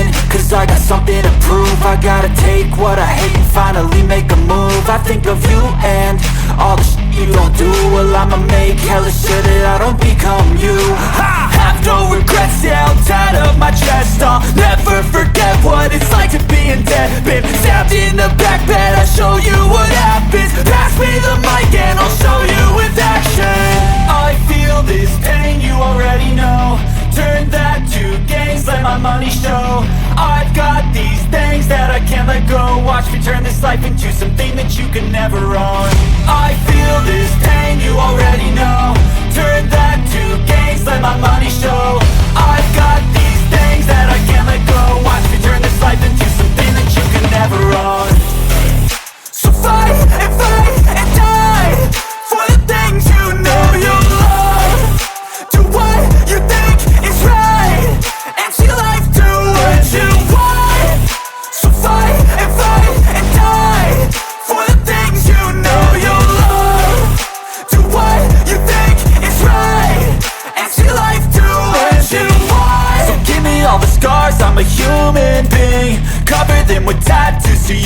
moving, cause I got something to prove. I gotta take what I hate and finally make a move. I think of you and all the shit you don't do. Well, I'ma make hella sure that I don't become you. I have no regrets, yeah, I'll tie up my chest. I'll never forget what it's like to be in debt. Been stabbed in the back bed, I'll show you what happens. Pass me the mic and I'll show you with action. I feel this pain, you already know. Turn that to gains, let my money show. I've got these things that I can't let go. Watch me turn this life into something that you can never own. I feel this pain, you already know. Turn that to gains, let my money show. I've got these things that I can't let go. Watch me turn this life into something that you can never own. So fight and die for the things you know you love. Do what you think is right and see life do what you want. So fight and die for the things you know you love. Do what you think is right and see life do what you want. So give me all the scars, I'm a human being. Cover them with tattoos so you